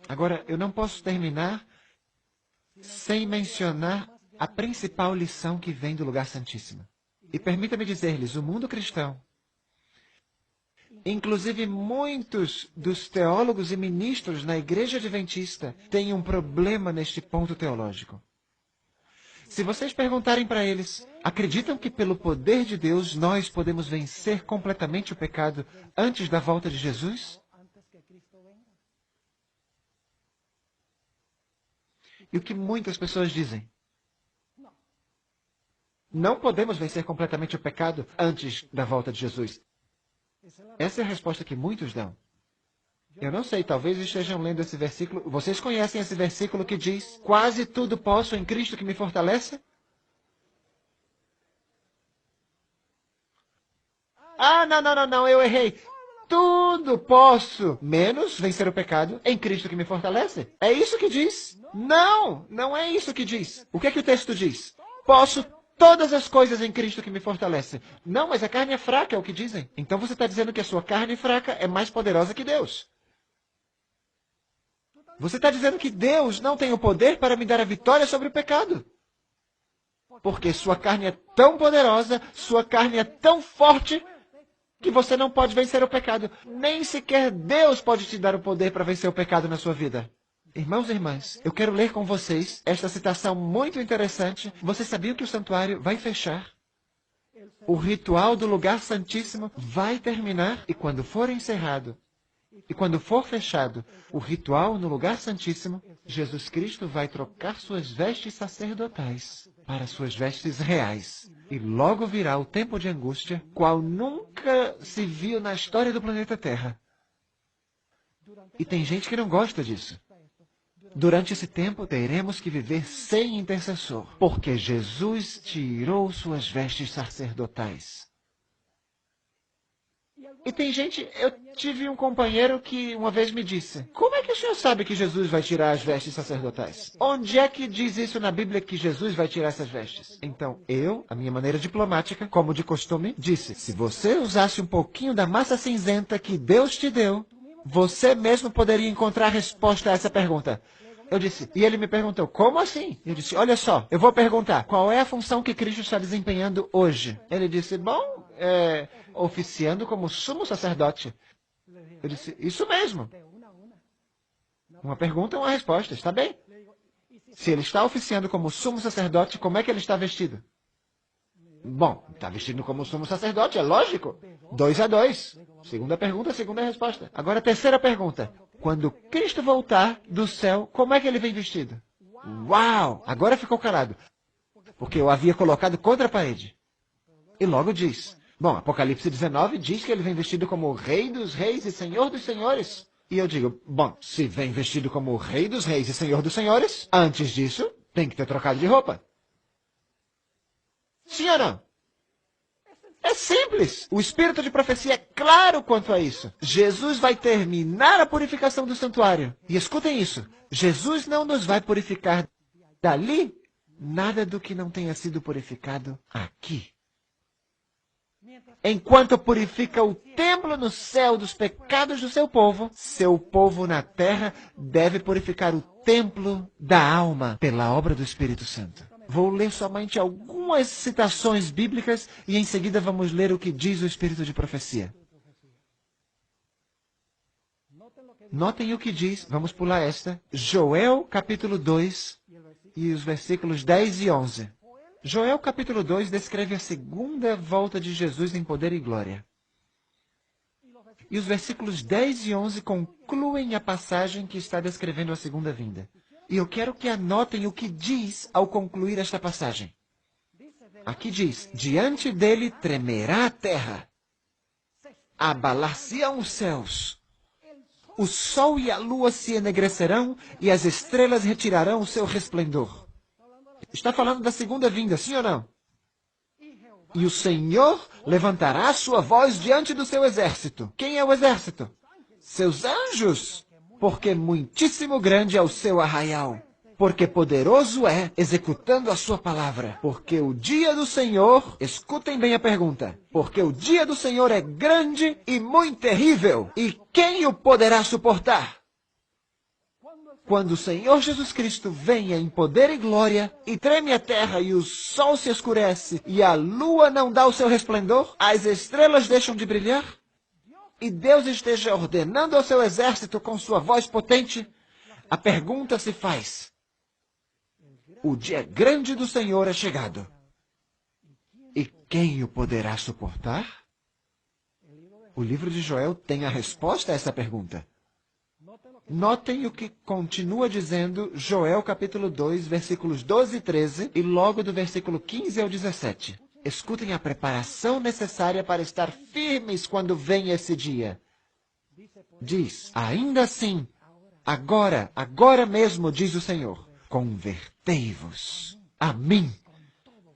Agora, eu não posso terminar sem mencionar a principal lição que vem do lugar santíssimo. E permita-me dizer-lhes, o mundo cristão, inclusive muitos dos teólogos e ministros na Igreja Adventista, têm um problema neste ponto teológico. Se vocês perguntarem para eles, acreditam que pelo poder de Deus nós podemos vencer completamente o pecado antes da volta de Jesus? E o que muitas pessoas dizem? Não podemos vencer completamente o pecado antes da volta de Jesus. Essa é a resposta que muitos dão. Eu não sei, talvez estejam lendo esse versículo. Vocês conhecem esse versículo que diz: quase tudo posso em Cristo que me fortalece? Ah, não, eu errei. Tudo posso, menos vencer o pecado em Cristo que me fortalece. É isso que diz? Não, não é isso que diz. O que é que o texto diz? Posso todas as coisas em Cristo que me fortalece. Não, mas a carne é fraca, é o que dizem. Então você está dizendo que a sua carne fraca é mais poderosa que Deus. Você está dizendo que Deus não tem o poder para me dar a vitória sobre o pecado. Porque sua carne é tão poderosa, sua carne é tão forte, que você não pode vencer o pecado. Nem sequer Deus pode te dar o poder para vencer o pecado na sua vida. Irmãos e irmãs, eu quero ler com vocês esta citação muito interessante. Vocês sabiam que o santuário vai fechar? O ritual do lugar santíssimo vai terminar e quando for encerrado, e quando for fechado o ritual no lugar santíssimo, Jesus Cristo vai trocar suas vestes sacerdotais para suas vestes reais. E logo virá o tempo de angústia, qual nunca se viu na história do planeta Terra. E tem gente que não gosta disso. Durante esse tempo, teremos que viver sem intercessor, porque Jesus tirou suas vestes sacerdotais. E tem gente, eu tive um companheiro que uma vez me disse, como é que o senhor sabe que Jesus vai tirar as vestes sacerdotais? Onde é que diz isso na Bíblia que Jesus vai tirar essas vestes? Então, eu, a minha maneira diplomática, como de costume, disse, se você usasse um pouquinho da massa cinzenta que Deus te deu, você mesmo poderia encontrar a resposta a essa pergunta. Eu disse, e ele me perguntou, como assim? Eu disse, olha só, eu vou perguntar, qual é a função que Cristo está desempenhando hoje? Ele disse, bom, oficiando como sumo sacerdote. Eu disse, isso mesmo. Uma pergunta, uma resposta, está bem. Se ele está oficiando como sumo sacerdote, como é que ele está vestido? Bom, está vestido como sumo sacerdote, é lógico. 2 a 2. Segunda pergunta, segunda resposta. Agora, terceira pergunta. Quando Cristo voltar do céu, como é que ele vem vestido? Uau! Agora ficou calado. Porque eu havia colocado contra a parede. E logo diz. Bom, Apocalipse 19 diz que ele vem vestido como Rei dos Reis e Senhor dos Senhores. E eu digo, bom, se vem vestido como Rei dos Reis e Senhor dos Senhores, antes disso, tem que ter trocado de roupa. Sim ou não? É simples. O espírito de profecia é claro quanto a isso. Jesus vai terminar a purificação do santuário. E escutem isso. Jesus não nos vai purificar dali nada do que não tenha sido purificado aqui. Enquanto purifica o templo no céu dos pecados do seu povo na terra deve purificar o templo da alma pela obra do Espírito Santo. Vou ler somente algumas citações bíblicas e em seguida vamos ler o que diz o Espírito de profecia. Notem o que diz, vamos pular esta, Joel capítulo 2 e os versículos 10 e 11. Joel capítulo 2 descreve a segunda volta de Jesus em poder e glória. E os versículos 10 e 11 concluem a passagem que está descrevendo a segunda vinda. E eu quero que anotem o que diz ao concluir esta passagem. Aqui diz, diante dele tremerá a terra, abalar-se-ão os céus, o sol e a lua se enegrecerão e as estrelas retirarão o seu resplendor. Está falando da segunda vinda, sim ou não? E o Senhor levantará a sua voz diante do seu exército. Quem é o exército? Seus anjos. Porque muitíssimo grande é o seu arraial. Porque poderoso é, executando a sua palavra. Porque o dia do Senhor, escutem bem a pergunta. Porque o dia do Senhor é grande e muito terrível. E quem o poderá suportar? quando o Senhor Jesus Cristo venha em poder e glória, e treme a terra e o sol se escurece, e a lua não dá o seu resplendor, as estrelas deixam de brilhar, e Deus esteja ordenando ao seu exército com sua voz potente, a pergunta se faz: o dia grande do Senhor é chegado. E quem o poderá suportar? O livro de Joel tem a resposta a essa pergunta. Notem o que continua dizendo Joel capítulo 2, versículos 12 e 13, e logo do versículo 15 ao 17. Escutem a preparação necessária para estar firmes quando vem esse dia. Diz: ainda assim, agora mesmo, diz o Senhor, convertei-vos a mim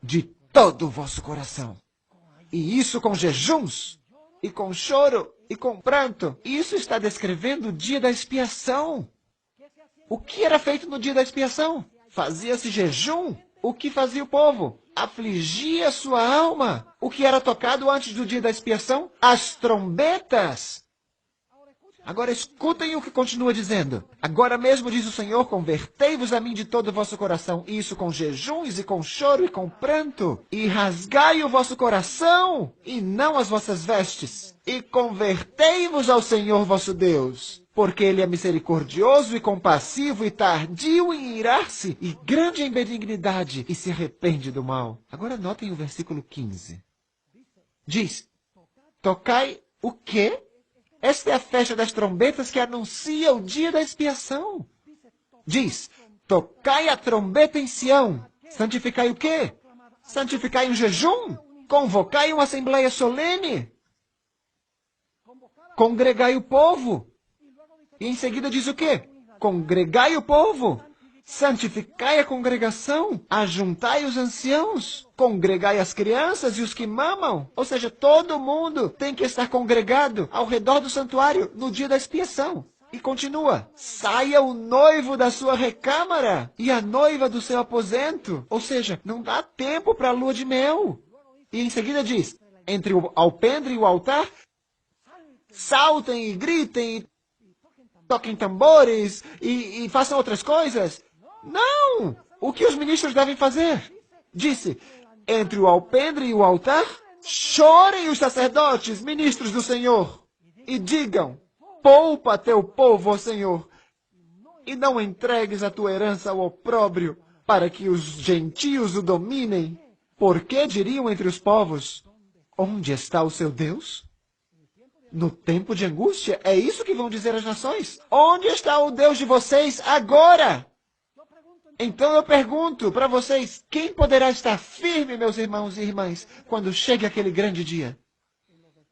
de todo o vosso coração. E isso com jejuns, e com choro, e com pranto. Isso está descrevendo o dia da expiação. O que era feito no dia da expiação? Fazia-se jejum. O que fazia o povo? Afligia sua alma. O que era tocado antes do dia da expiação? As trombetas. Agora escutem o que continua dizendo. Agora mesmo, diz o Senhor, convertei-vos a mim de todo o vosso coração, isso com jejuns e com choro e com pranto, e rasgai o vosso coração, e não as vossas vestes, e convertei-vos ao Senhor vosso Deus, porque Ele é misericordioso e compassivo e tardio em irar-se, e grande em benignidade, e se arrepende do mal. Agora notem o versículo 15. Diz: tocai o quê? Esta é a festa das trombetas que anuncia o dia da expiação. Diz: tocai a trombeta em Sião. Santificai o quê? Santificai um jejum? Convocai uma assembleia solene? Congregai o povo. E em seguida diz o quê? Congregai o povo. Santificai a congregação, ajuntai os anciãos, congregai as crianças e os que mamam. Ou seja, todo mundo tem que estar congregado ao redor do santuário no dia da expiação. E continua: saia o noivo da sua recâmara e a noiva do seu aposento. Ou seja, não dá tempo para a lua de mel. E em seguida diz: entre o alpendre e o altar, saltem e gritem e toquem tambores e façam outras coisas. Não! O que os ministros devem fazer? Disse: entre o alpendre e o altar, chorem os sacerdotes, ministros do Senhor, e digam: poupa teu povo, ó Senhor, e não entregues a tua herança ao opróbrio, para que os gentios o dominem. Porque diriam entre os povos: onde está o seu Deus? No tempo de angústia, é isso que vão dizer as nações. Onde está o Deus de vocês agora? Então eu pergunto para vocês, quem poderá estar firme, meus irmãos e irmãs, quando chegue aquele grande dia?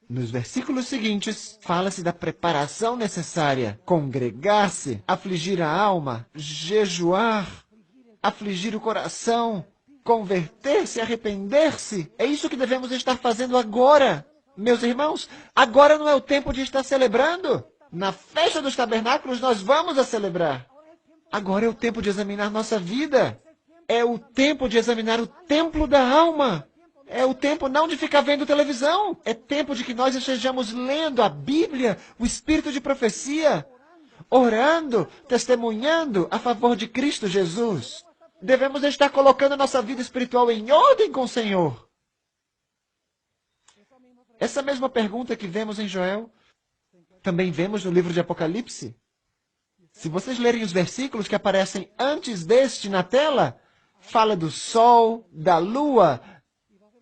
Nos versículos seguintes, fala-se da preparação necessária: congregar-se, afligir a alma, jejuar, afligir o coração, converter-se, arrepender-se. É isso que devemos estar fazendo agora. Meus irmãos, agora não é o tempo de estar celebrando. Na festa dos tabernáculos nós vamos a celebrar. Agora é o tempo de examinar nossa vida. É o tempo de examinar o templo da alma. É o tempo não de ficar vendo televisão. É tempo de que nós estejamos lendo a Bíblia, o Espírito de profecia, orando, testemunhando a favor de Cristo Jesus. Devemos estar colocando a nossa vida espiritual em ordem com o Senhor. Essa mesma pergunta que vemos em Joel, também vemos no livro de Apocalipse. Se vocês lerem os versículos que aparecem antes deste na tela, fala do sol, da lua,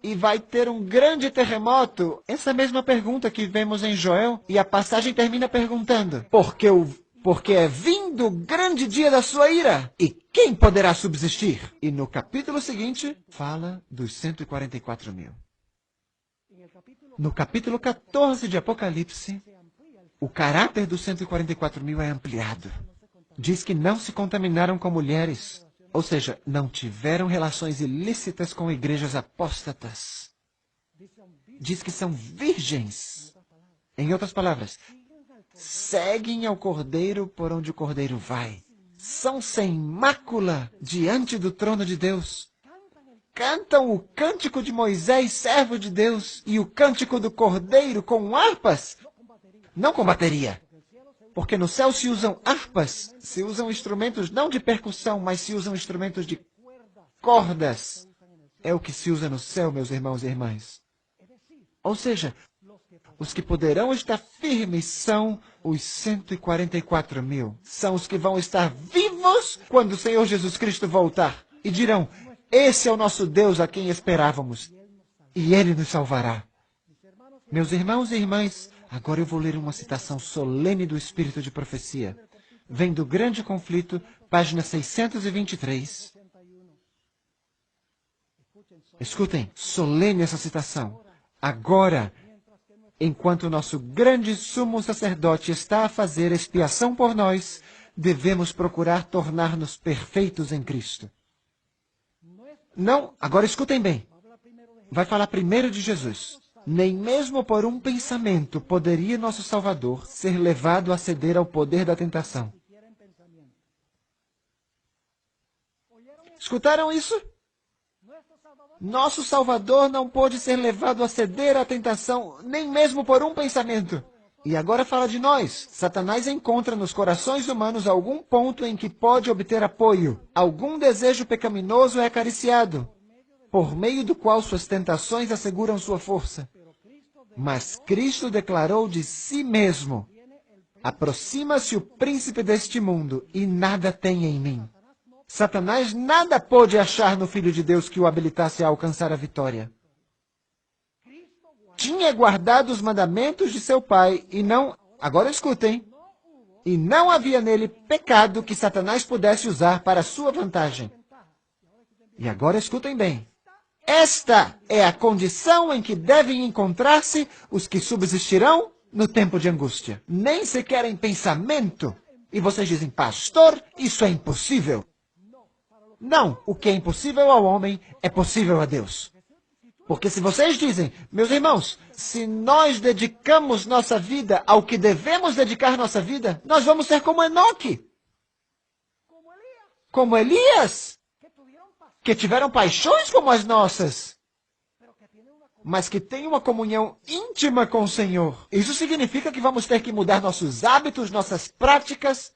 e vai ter um grande terremoto. Essa mesma pergunta que vemos em Joel, e a passagem termina perguntando: porque é vindo o grande dia da sua ira, e quem poderá subsistir? E no capítulo seguinte, fala dos 144 mil. No capítulo 14 de Apocalipse, o caráter dos 144 mil é ampliado. Diz que não se contaminaram com mulheres, ou seja, não tiveram relações ilícitas com igrejas apóstatas. Diz que são virgens. Em outras palavras, seguem ao Cordeiro por onde o Cordeiro vai. São sem mácula diante do trono de Deus. Cantam o cântico de Moisés, servo de Deus, e o cântico do Cordeiro com harpas, não com bateria, Porque no céu se usam harpas, se usam instrumentos não de percussão, mas se usam instrumentos de cordas. É o que se usa no céu, meus irmãos e irmãs. Ou seja, os que poderão estar firmes são os 144 mil. São os que vão estar vivos quando o Senhor Jesus Cristo voltar. E dirão, esse é o nosso Deus a quem esperávamos. E Ele nos salvará. Meus irmãos e irmãs, agora eu vou ler uma citação solene do Espírito de Profecia. Vem do Grande Conflito, página 623. Escutem, solene essa citação. Agora, enquanto o nosso grande sumo sacerdote está a fazer expiação por nós, devemos procurar tornar-nos perfeitos em Cristo. Não, agora escutem bem. Vai falar primeiro de Jesus. Nem mesmo por um pensamento poderia nosso Salvador ser levado a ceder ao poder da tentação. Escutaram isso? Nosso Salvador não pôde ser levado a ceder à tentação, nem mesmo por um pensamento. E agora fala de nós. Satanás encontra nos corações humanos algum ponto em que pode obter apoio. Algum desejo pecaminoso é acariciado, por meio do qual suas tentações asseguram sua força. Mas Cristo declarou de si mesmo, aproxima-se o príncipe deste mundo e nada tem em mim. Satanás nada pôde achar no Filho de Deus que o habilitasse a alcançar a vitória. Tinha guardado os mandamentos de seu pai e não... Agora escutem. E não havia nele pecado que Satanás pudesse usar para sua vantagem. E agora escutem bem. Esta é a condição em que devem encontrar-se os que subsistirão no tempo de angústia. Nem sequer em pensamento. E vocês dizem, pastor, isso é impossível. Não, o que é impossível ao homem é possível a Deus. Porque se vocês dizem, meus irmãos, se nós dedicamos nossa vida ao que devemos dedicar nossa vida, nós vamos ser como Enoque. Como Elias, que tiveram paixões como as nossas, mas que têm uma comunhão íntima com o Senhor. Isso significa que vamos ter que mudar nossos hábitos, nossas práticas,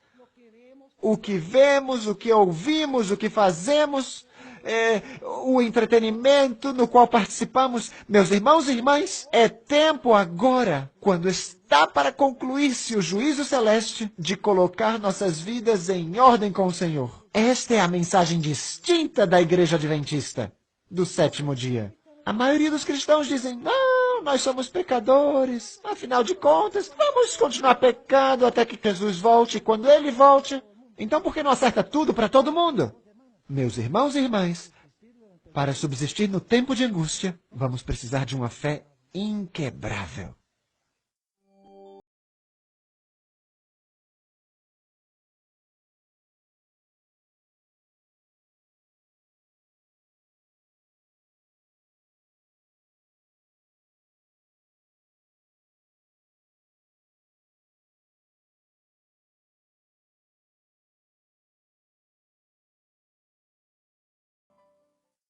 o que vemos, o que ouvimos, o que fazemos, o entretenimento no qual participamos. Meus irmãos e irmãs, é tempo agora, quando está para concluir-se o juízo celeste, de colocar nossas vidas em ordem com o Senhor. Esta é a mensagem distinta da Igreja Adventista, do sétimo dia. A maioria dos cristãos dizem, não, nós somos pecadores, afinal de contas, vamos continuar pecando até que Jesus volte, e quando Ele volte... Então, por que não acerta tudo para todo mundo? Meus irmãos e irmãs, para subsistir no tempo de angústia, vamos precisar de uma fé inquebrável.